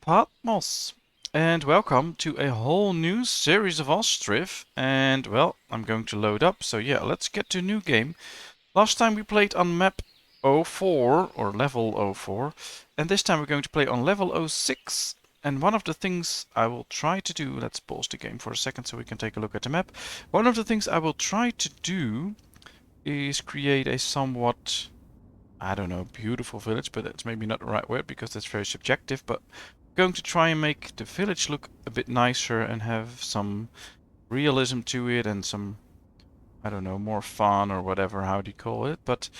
Patmos, and welcome to a whole new series of Ostriv. And well, I'm going to load up, so yeah, let's get to a new game. Last time we played on map 04, or level 04, and this time we're going to play on level 06. And one of the things I will try to do, let's pause the game for a second so we can take a look at the map. One of the things I will try to do is create a somewhat, I don't know, beautiful village, but that's maybe not the right word because that's very subjective, but going to try and make the village look a bit nicer and have some realism to it and some, I don't know, more fun or whatever, how do you call it. But,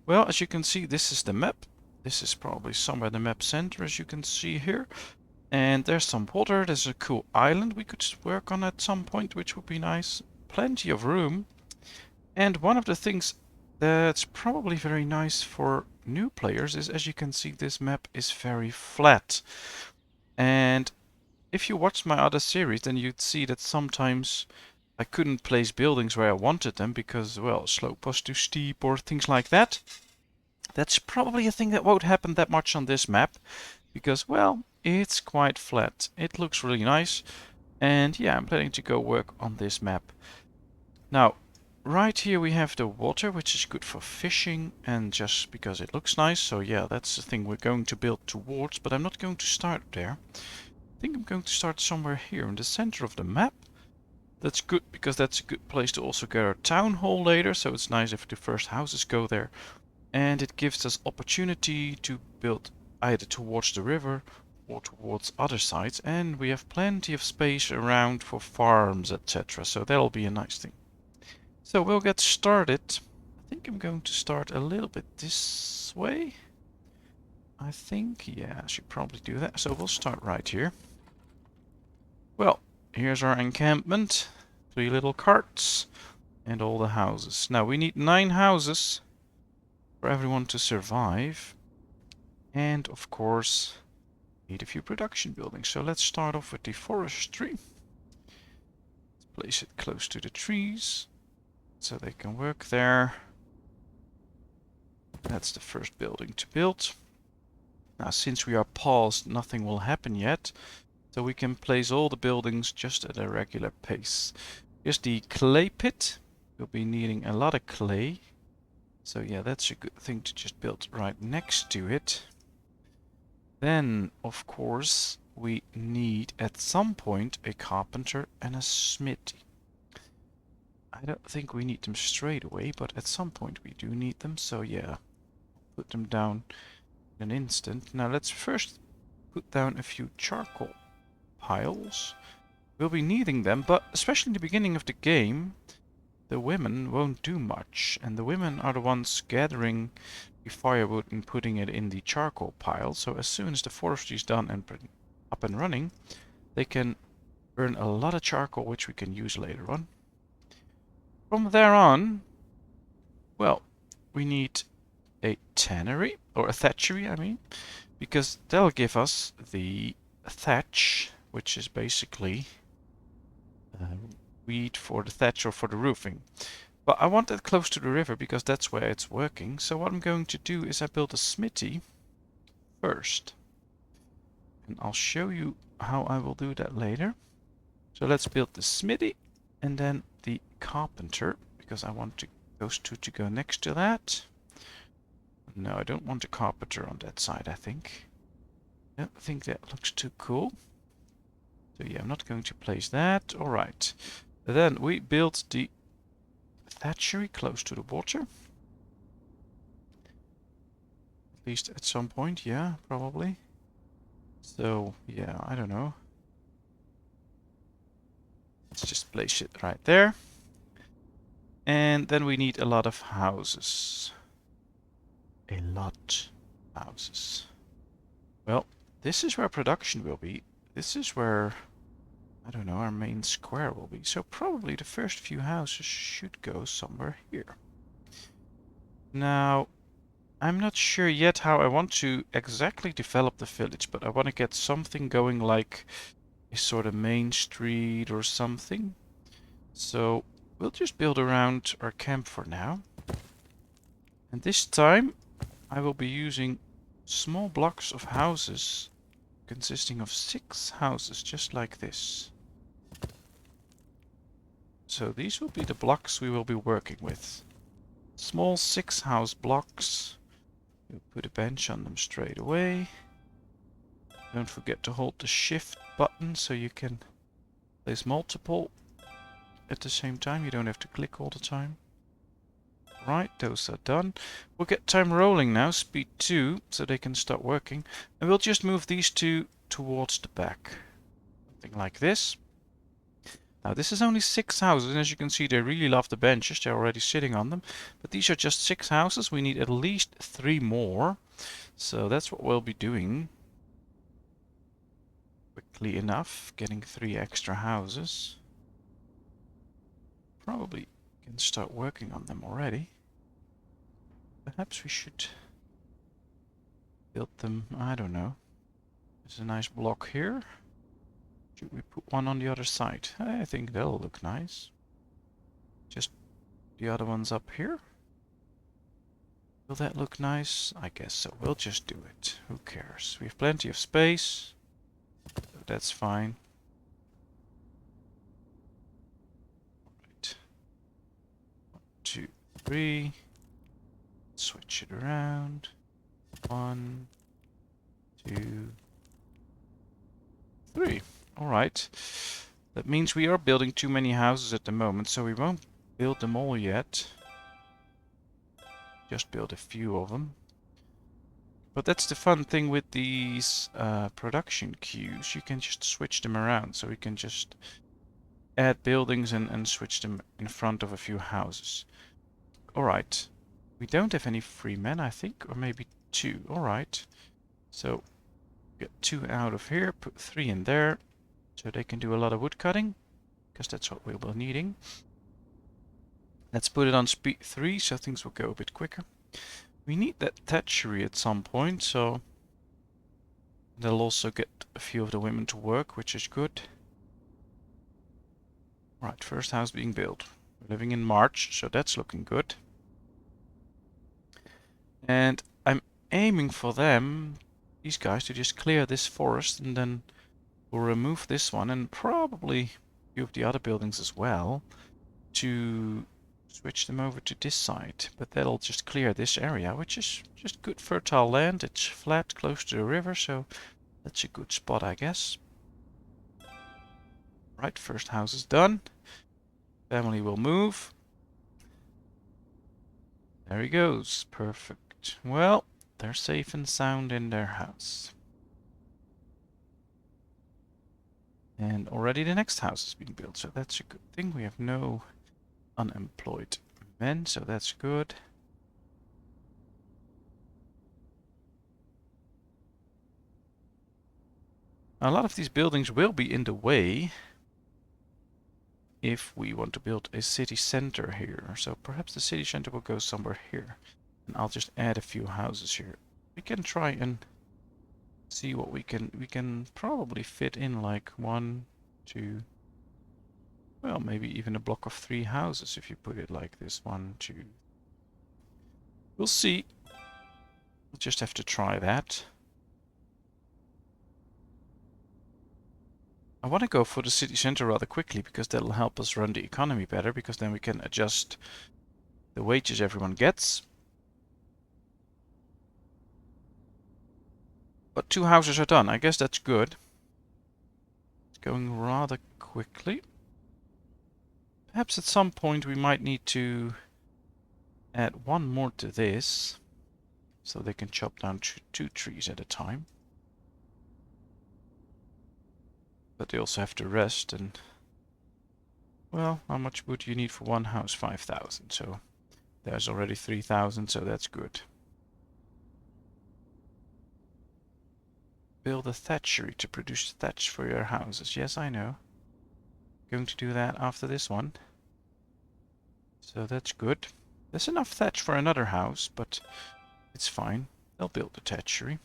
well, as you can see, this is the map. This is probably somewhere in the map center, as you can see here. And there's some water. There's a cool island we could work on at some point, which would be nice. Plenty of room. And one of the things that's probably very nice for new players is, as you can see, this map is very flat. And if you watched my other series, then you'd see that sometimes I couldn't place buildings where I wanted them because, well, slope was too steep or things like that. That's probably a thing that won't happen that much on this map because, well, it's quite flat. It looks really nice. And yeah, I'm planning to go work on this map. Now, right here we have the water, which is good for fishing and just because it looks nice. So yeah, that's the thing we're going to build towards, but I'm not going to start there. I think I'm going to start somewhere here in the center of the map. That's good because that's a good place to also get our town hall later, so it's nice if the first houses go there. And it gives us opportunity to build either towards the river or towards other sides, and we have plenty of space around for farms, etc. So that'll be a nice thing. So we'll get started. I think I'm going to start a little bit this way. I think, yeah, I should probably do that. So we'll start right here. Well, here's our encampment. 3 little carts and all the houses. Now we need 9 houses for everyone to survive. And of course, need a few production buildings. So let's start off with the forestry. Let's place it close to the trees so they can work there. That's the first building to build. Now since we are paused, nothing will happen yet. So we can place all the buildings just at a regular pace. Here's the clay pit. We'll be needing a lot of clay. So yeah, that's a good thing to just build right next to it. Then, of course, we need at some point a carpenter and a smithy. I don't think we need them straight away, but at some point we do need them. So yeah, put them down in an instant. Now let's first put down a few charcoal piles. We'll be needing them, but especially in the beginning of the game, the women won't do much, and the women are the ones gathering the firewood and putting it in the charcoal pile. So as soon as the forestry is done and up and running, they can earn a lot of charcoal, which we can use later on. From there on, well, we need a tannery, or a thatchery, I mean, because they'll give us the thatch, which is basically weed for the thatch or for the roofing. But I want it close to the river because that's where it's working. So what I'm going to do is I build a smithy first. And I'll show you how I will do that later. So let's build the smithy and then the carpenter, because I want those two to go next to that. No, I don't want a carpenter on that side, I think. I don't think that looks too cool. So yeah, I'm not going to place that. Alright. Then we build the thatchery close to the water. At least at some point, yeah, probably. So, yeah, I don't know. Let's just place it right there. And then we need a lot of houses. A lot of houses. Well, this is where production will be. This is where, I don't know, our main square will be. So probably the first few houses should go somewhere here. Now, I'm not sure yet how I want to exactly develop the village, but I want to get something going like a sort of main street or something. So we'll just build around our camp for now. And this time I will be using small blocks of houses consisting of 6 houses, just like this. So these will be the blocks we will be working with. Small 6-house blocks. We'll put a bench on them straight away. Don't forget to hold the shift button so you can place multiple at the same time. You don't have to click all the time. Right, those are done. We'll get time rolling now, speed 2, so they can start working. And we'll just move these 2 towards the back. Something like this. Now this is only 6 houses, and as you can see they really love the benches, they're already sitting on them. But these are just 6 houses, we need at least 3 more. So that's what we'll be doing. Quickly enough, getting 3 extra houses. Probably can start working on them already. Perhaps we should build them, I don't know. There's a nice block here. Should we put one on the other side? I think that'll look nice. Just the other ones up here. Will that look nice? I guess so. We'll just do it. Who cares? We have plenty of space. So that's fine. Right. 1, 2, 3. Switch it around. 1, 2, 3. Alright. That means we are building too many houses at the moment, so we won't build them all yet. Just build a few of them. But that's the fun thing with these production queues. You can just switch them around, so we can just add buildings and switch them in front of a few houses. Alright. We don't have any free men, I think, or maybe 2. Alright. So, get 2 out of here, put 3 in there. So they can do a lot of wood cutting, because that's what we'll be needing. Let's put it on speed 3, so things will go a bit quicker. We need that Tertiary at some point, so they'll also get a few of the women to work, which is good. Right, first house being built. We're living in March, so that's looking good. And I'm aiming for them, these guys, to just clear this forest, and then we'll remove this one and probably a few of the other buildings as well to switch them over to this side. But that'll just clear this area, which is just good fertile land. It's flat, close to the river, so that's a good spot, I guess. Right, first house is done. Family will move. There he goes. Perfect. Well, they're safe and sound in their house. And already the next house is being built, so that's a good thing. We have no unemployed men, so that's good. A lot of these buildings will be in the way if we want to build a city center here. So perhaps the city center will go somewhere here. And I'll just add a few houses here. We can try and see what we can probably fit in, like 1, 2, well, maybe even a block of 3 houses if you put it like this. 1, 2. We'll see. We'll just have to try that. I want to go for the city center rather quickly, because that'll help us run the economy better, because then we can adjust the wages everyone gets. But 2 houses are done. I guess that's good. It's going rather quickly. Perhaps at some point we might need to add 1 more to this, so they can chop down 2 trees at a time. But they also have to rest, and well, how much wood do you need for 1 house? 5,000, so there's already 3,000, so that's good. Build a thatchery to produce thatch for your houses. Yes, I know. Going to do that after this one. So that's good. There's enough thatch for another house, but it's fine. They'll build the thatchery.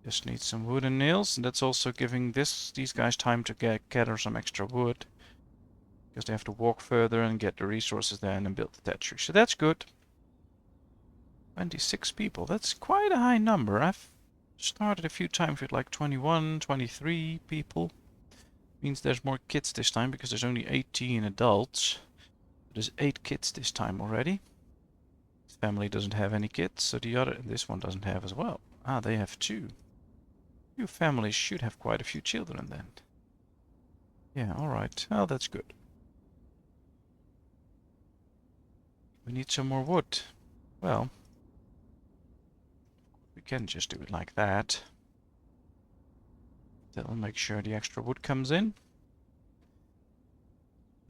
Just need some wood and nails, and that's also giving these guys time to gather some extra wood, because they have to walk further and get the resources there and then build the thatchery. So that's good. 26 people. That's quite a high number. Started a few times with like 21, 23 people. Means there's more kids this time because there's only 18 adults. There's 8 kids this time already. This family doesn't have any kids, so this one doesn't have as well. Ah, they have 2. Few families should have quite a few children then. Yeah, alright. Oh, that's good. We need some more wood. Well, we can just do it like that. That'll make sure the extra wood comes in.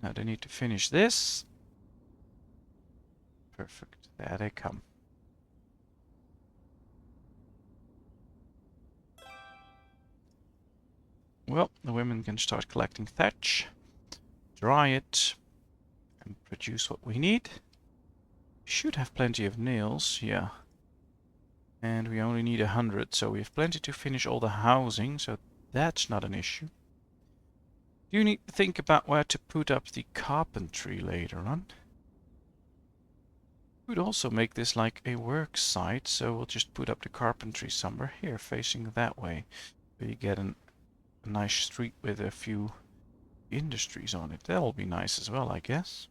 Now they need to finish this. Perfect. There they come. Well, the women can start collecting thatch, dry it, and produce what we need. Should have plenty of nails, yeah. And we only need 100, so we have plenty to finish all the housing, so that's not an issue. You need to think about where to put up the carpentry later on. We could also make this like a work site, so we'll just put up the carpentry somewhere here, facing that way. So you get a nice street with a few industries on it. That'll be nice as well, I guess.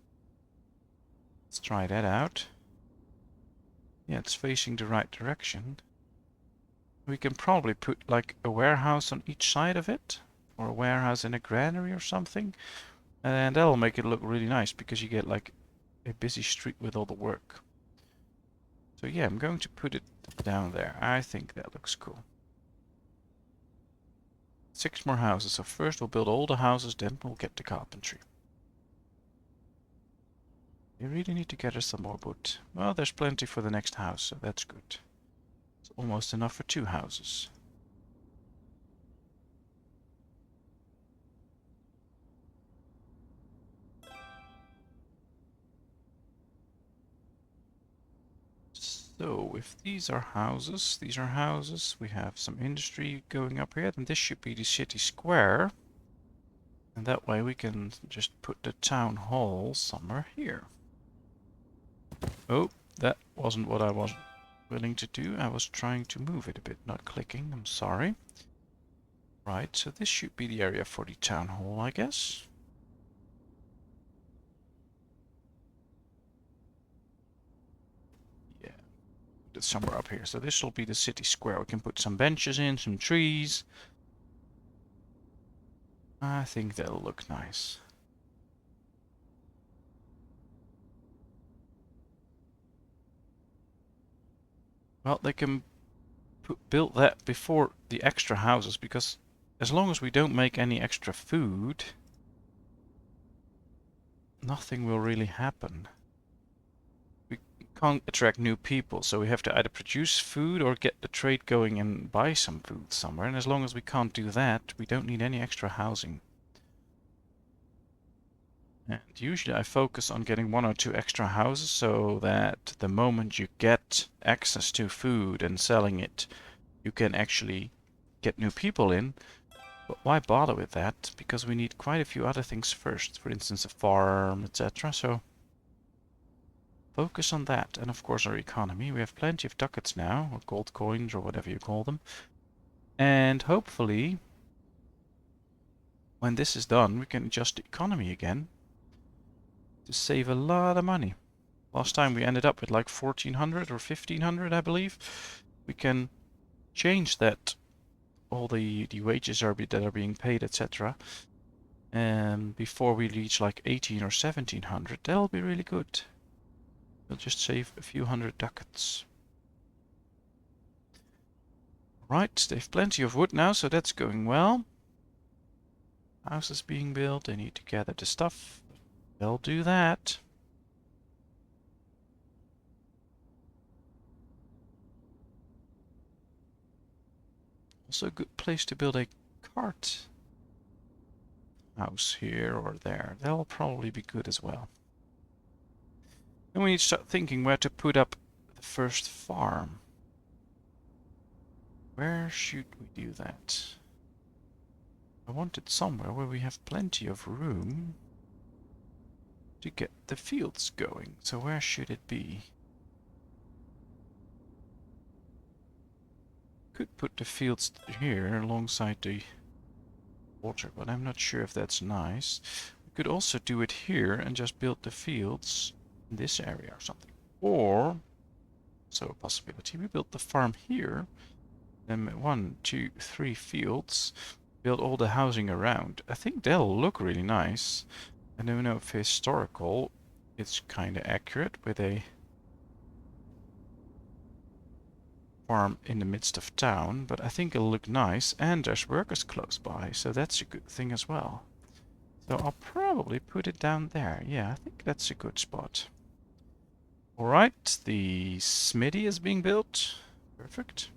Let's try that out. Yeah, it's facing the right direction. We can probably put like a warehouse on each side of it, or a warehouse in a granary or something, and that'll make it look really nice because you get like a busy street with all the work. So yeah, I'm going to put it down there. I think that looks cool. 6 more houses. So first we'll build all the houses, then we'll get the carpentry. We really need to gather some more wood. Well, there's plenty for the next house, so that's good. It's almost enough for 2 houses. So if these are houses, we have some industry going up here, then this should be the city square. And that way we can just put the town hall somewhere here. Oh, that wasn't what I was willing to do. I was trying to move it a bit, not clicking. I'm sorry. Right, so this should be the area for the town hall, I guess. Yeah, put it somewhere up here. So this will be the city square. We can put some benches in, some trees. I think that'll look nice. Well, they can build that before the extra houses, because as long as we don't make any extra food, nothing will really happen. We can't attract new people, so we have to either produce food or get the trade going and buy some food somewhere. And as long as we can't do that, we don't need any extra housing. And usually I focus on getting 1 or 2 extra houses so that the moment you get access to food and selling it, you can actually get new people in. But why bother with that? Because we need quite a few other things first. For instance, a farm, etc. So focus on that. And of course our economy. We have plenty of ducats now, or gold coins, or whatever you call them. And hopefully, when this is done, we can adjust the economy again to save a lot of money. Last time we ended up with like 1400 or 1500, I believe. We can change that. All the wages that are being paid, etc. Before we reach like 18 or 1700, that'll be really good. We'll just save a few hundred ducats. Right, they have plenty of wood now, so that's going well. Houses being built, they need to gather the stuff. They'll do that. Also a good place to build a cart house here or there. That'll probably be good as well. Then we need to start thinking where to put up the first farm. Where should we do that? I want it somewhere where we have plenty of room to get the fields going. So where should it be? Could put the fields here alongside the water, but I'm not sure if that's nice. We could also do it here and just build the fields in this area or something. Or, so a possibility, we build the farm here, and 1, 2, 3 fields, build all the housing around. I think they'll look really nice. I don't know if historical, it's kind of accurate with a farm in the midst of town, but I think it'll look nice, and there's workers close by, so that's a good thing as well. So I'll probably put it down there. Yeah, I think that's a good spot. Alright, the smitty is being built. Perfect.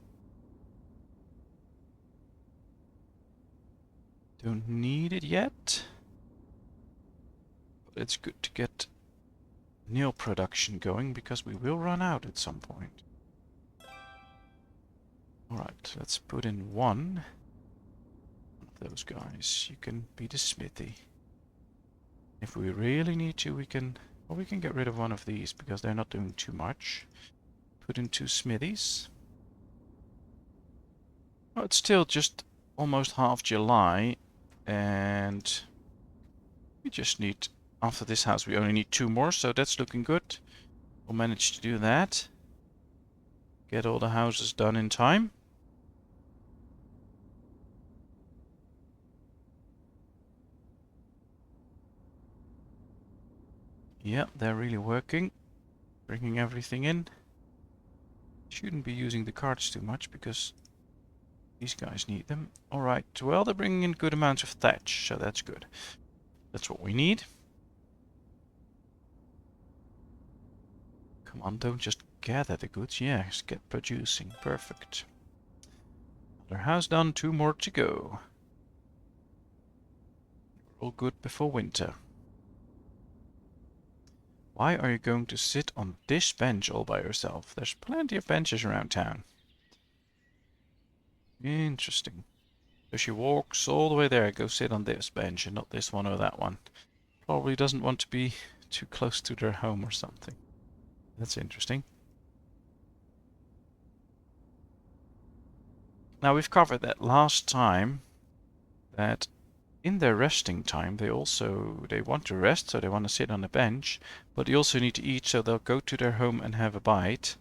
Don't need it yet. But it's good to get nail production going, because we will run out at some point. Alright, let's put in one of those guys. You can be the smithy. If we really need to, we can... Well, we can get rid of one of these, because they're not doing too much. Put in 2 smithies. Well, it's still just almost half July, and we just need... After this house, we only need 2 more, so that's looking good. We'll manage to do that. Get all the houses done in time. Yeah, they're really working. Bringing everything in. Shouldn't be using the carts too much, because these guys need them. Alright, well, they're bringing in good amounts of thatch, so that's good. That's what we need. Come on, don't just gather the goods. Yes, get producing. Perfect. Another house done, 2 more to go. We're all good before winter. Why are you going to sit on this bench all by yourself? There's plenty of benches around town. Interesting. So she walks all the way there, go sit on this bench and not this one or that one. Probably doesn't want to be too close to their home or something. That's interesting. Now we've covered that last time, that in their resting time they want to rest, so they want to sit on a bench, but they also need to eat, so they'll go to their home and have a bite.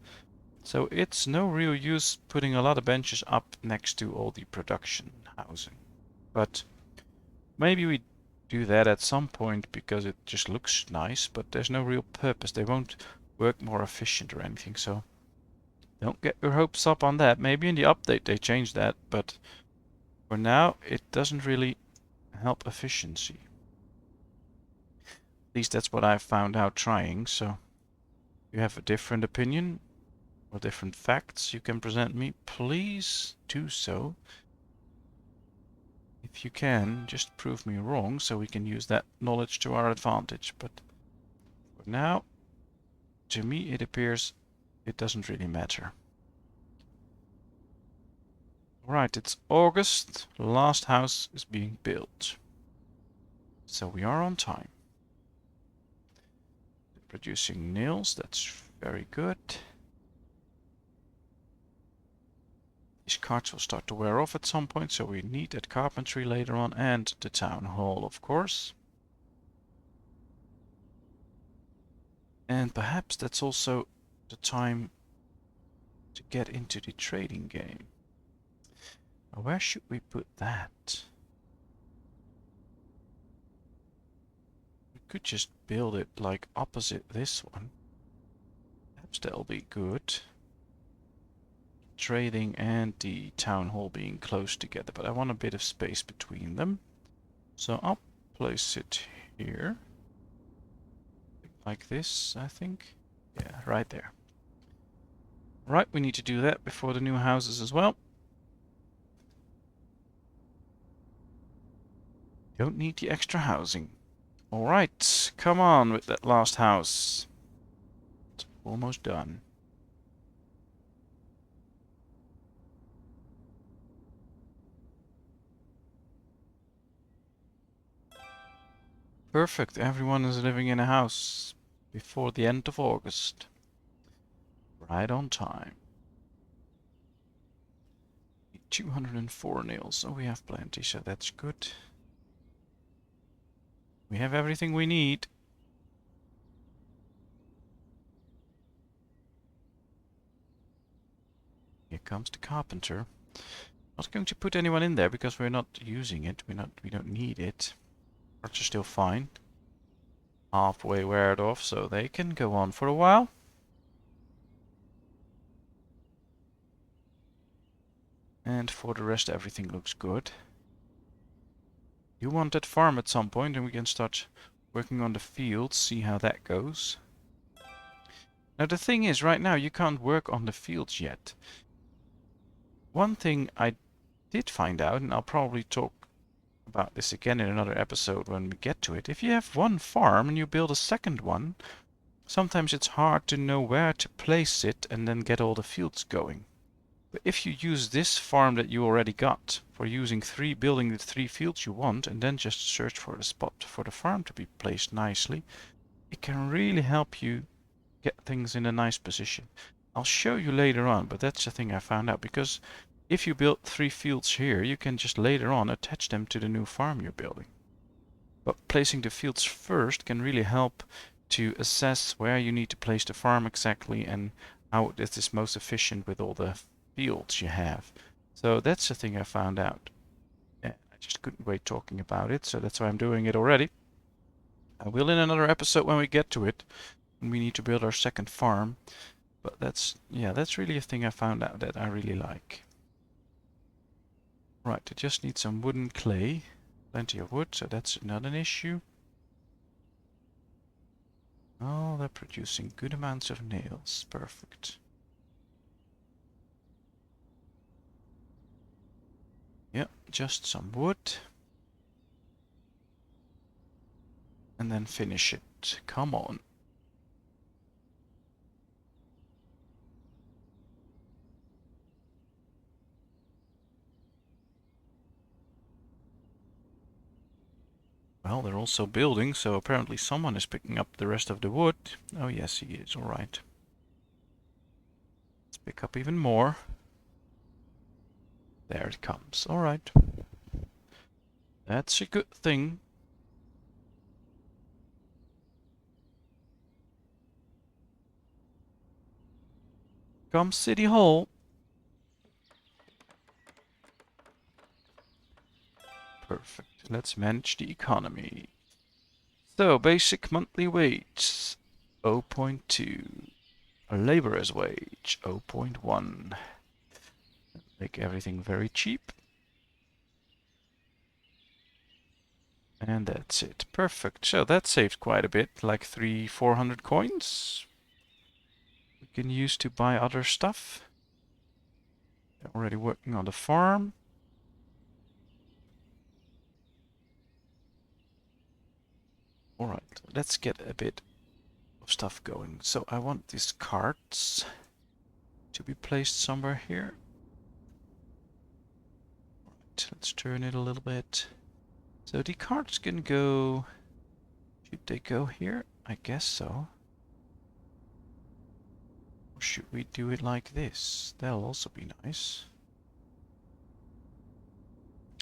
So it's no real use putting a lot of benches up next to all the production housing. But maybe we do that at some point because it just looks nice, but there's no real purpose. They won't work more efficient or anything, so don't get your hopes up on that. Maybe in the update they change that, but for now it doesn't really help efficiency. At least that's what I've found out trying, so if you have a different opinion or different facts you can present me, please do so. If you can, just prove me wrong so we can use that knowledge to our advantage. But for now, to me it appears it doesn't really matter. Alright, it's August. The last house is being built. So we are on time. Producing nails, that's very good. These carts will start to wear off at some point, so we need that carpentry later on, and the town hall, of course. And perhaps that's also the time to get into the trading game. Now, where should we put that? We could just build it like opposite this one. Perhaps that'll be good. Trading and the town hall being close together, but I want a bit of space between them. So I'll place it here. Like this, I think. Yeah, right there. Right, we need to do that before the new houses as well. Don't need the extra housing. Alright, come on with that last house. It's almost done. Perfect, everyone is living in a house before the end of August. Right on time. 204 nails. So we have plenty, so that's good. We have everything we need. Here comes the carpenter. Not going to put anyone in there because we're not using it. We don't need it. Parts are still fine. Halfway weared off, so they can go on for a while. And for the rest, everything looks good. You want that farm at some point, and we can start working on the fields, see how that goes. Now the thing is, right now you can't work on the fields yet. One thing I did find out, and I'll probably talk about this again in another episode when we get to it. If you have one farm and you build a second one, sometimes it's hard to know where to place it and then get all the fields going. But if you use this farm that you already got for building the 3 fields you want, and then just search for a spot for the farm to be placed nicely, it can really help you get things in a nice position. I'll show you later on, but that's the thing I found out, because if you build 3 fields here, you can just later on attach them to the new farm you're building. But placing the fields first can really help to assess where you need to place the farm exactly and how it is most efficient with all the fields you have. So that's the thing I found out. I just couldn't wait talking about it, so that's why I'm doing it already. I will in another episode when we get to it, when we need to build our second farm. But that's really a thing I found out that I really like. Right, I just need some wooden clay. Plenty of wood, so that's not an issue. Oh, they're producing good amounts of nails. Perfect. Yeah, just some wood. And then finish it. Come on. Well, they're also building, so apparently someone is picking up the rest of the wood. Oh yes, he is. Alright. Let's pick up even more. There it comes. Alright. That's a good thing. Come City Hall. Perfect. Let's manage the economy. So, basic monthly wage 0.2. Laborer's wage 0.1. Make everything very cheap. And that's it. Perfect. So that saved quite a bit, like 300-400 coins. We can use to buy other stuff. They're already working on the farm. Alright, let's get a bit of stuff going. So I want these carts to be placed somewhere here. Alright, let's turn it a little bit. So the carts can go... Should they go here? I guess so. Or should we do it like this? That'll also be nice.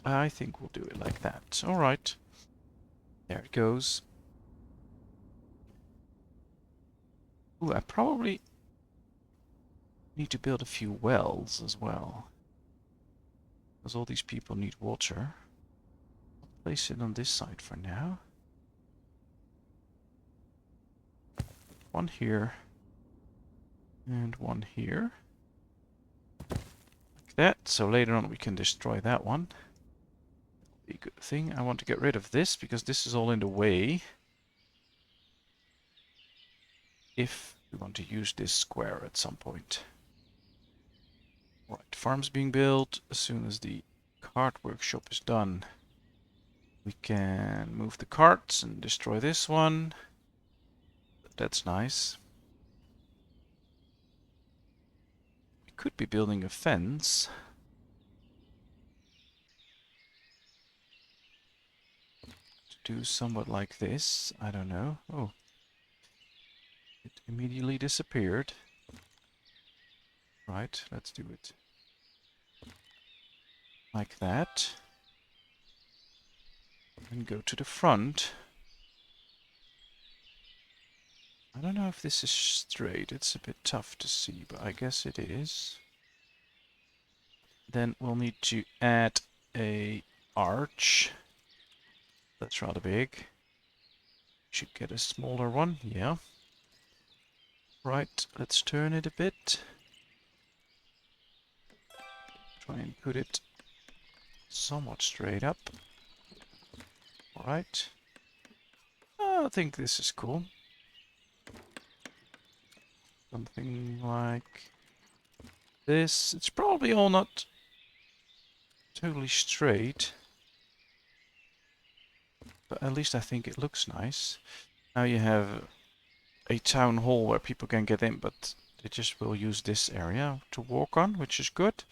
I think we'll do it like that. Alright. There it goes. Ooh, I probably need to build a few wells as well. Because all these people need water. I'll place it on this side for now. One here. And one here. Like that. So later on we can destroy that one. That'll be a good thing. I want to get rid of this because this is all in the way. If we want to use this square at some point. Alright, farm's being built. As soon as the cart workshop is done, we can move the carts and destroy this one. That's nice. We could be building a fence. To do somewhat like this. I don't know. Oh. It immediately disappeared. Right, let's do it. like that. And go to the front. I don't know if this is straight. It's a bit tough to see, but I guess it is. Then we'll need to add a arch. That's rather big. Should get a smaller one, yeah. Right, let's turn it a bit. Try and put it somewhat straight up. Alright. I think this is cool. Something like this. It's probably all not totally straight. But at least I think it looks nice. Now you have a town hall where people can get in, but they just will use this area to walk on, which is good.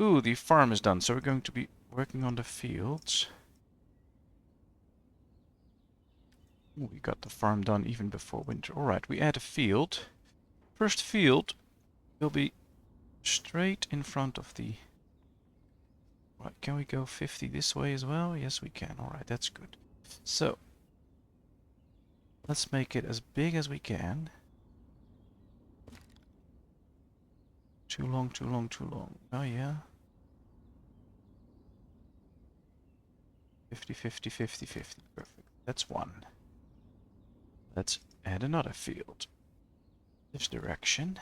Ooh, the farm is done, so we're going to be working on the fields. Ooh, we got the farm done even before winter. Alright, we add a field. First field will be straight in front of the... Right, can we go 50 this way as well? Yes, we can. Alright, that's good. So, let's make it as big as we can. Too long, too long, too long. Oh, yeah. 50, 50, 50, 50. Perfect. That's one. Let's add another field. This direction.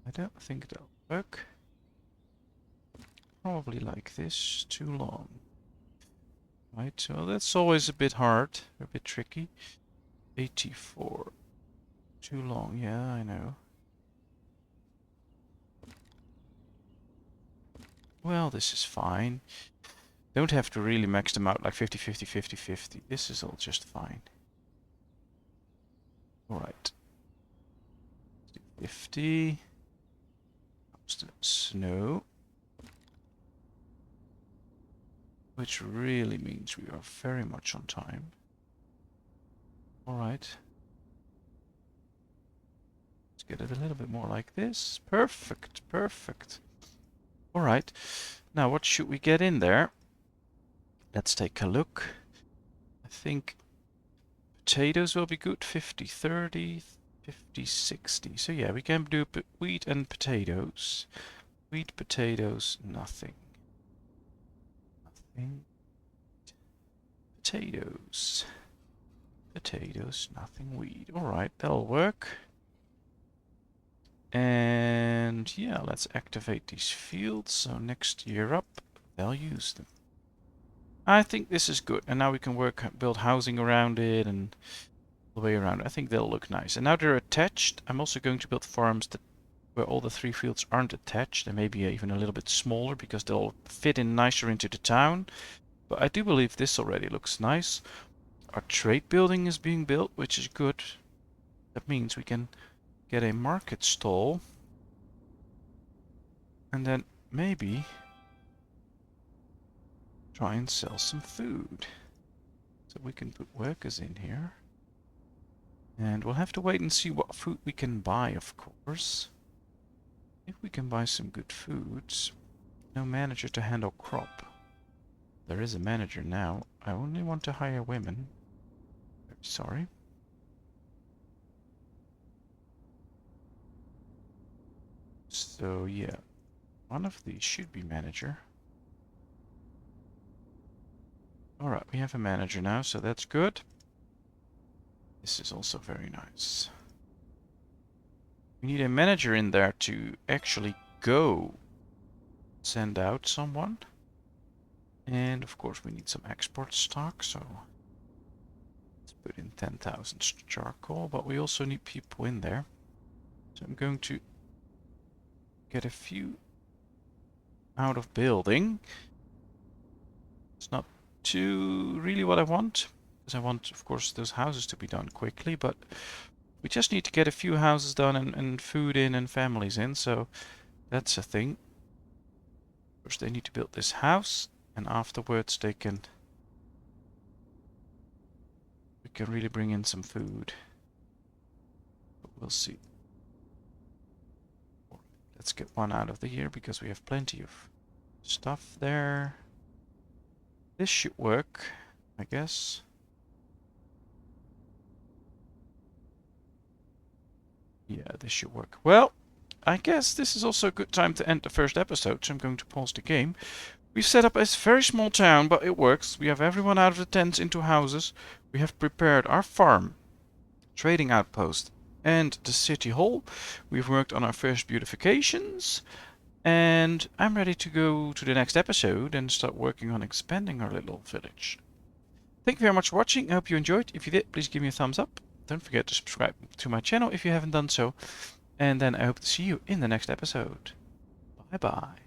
I don't think that'll work. Probably like this. Too long. Right, so that's always a bit hard. A bit tricky. 84. Too long, yeah, I know. Well, this is fine. Don't have to really max them out like 50, 50, 50, 50. This is all just fine. Alright. 50. Snow. Which really means we are very much on time. Alright. Let's get it a little bit more like this. Perfect, perfect. Alright. Now what should we get in there? Let's take a look. I think potatoes will be good. 50, 30, 50, 60. So yeah, we can do wheat and potatoes. Wheat, potatoes, nothing. Nothing. Potatoes. Potatoes, nothing, wheat. Alright, that'll work. And yeah, let's activate these fields. So next year up, they'll use them. I think this is good. And now we can build housing around it and the way around. I think they'll look nice. And now they're attached. I'm also going to build farms where all the 3 fields aren't attached. They may be even a little bit smaller because they'll fit in nicer into the town. But I do believe this already looks nice. Our trade building is being built, which is good. That means we can get a market stall. And then maybe try and sell some food. So we can put workers in here. And we'll have to wait and see what food we can buy, of course. If we can buy some good foods. No manager to handle crop. There is a manager now. I only want to hire women. Very sorry. So yeah, one of these should be manager. Alright, we have a manager now, so that's good. This is also very nice. We need a manager in there to actually go send out someone. And of course we need some export stock, so let's put in 10,000 charcoal, but we also need people in there. So I'm going to get a few out of building. It's not too really what I want, because I want, of course, those houses to be done quickly, but we just need to get a few houses done and food in and families in, so that's a thing. First they need to build this house, and afterwards we can really bring in some food. We'll see. Let's get one out of the here because we have plenty of stuff there. This should work, I guess. Yeah, this should work. Well, I guess this is also a good time to end the first episode, so I'm going to pause the game. We've set up a very small town, but it works. We have everyone out of the tents into houses. We have prepared our farm, trading outpost, and the city hall. We've worked on our first beautifications. And I'm ready to go to the next episode and start working on expanding our little village. Thank you very much for watching. I hope you enjoyed. If you did, please give me a thumbs up. Don't forget to subscribe to my channel if you haven't done so. And then I hope to see you in the next episode. Bye bye.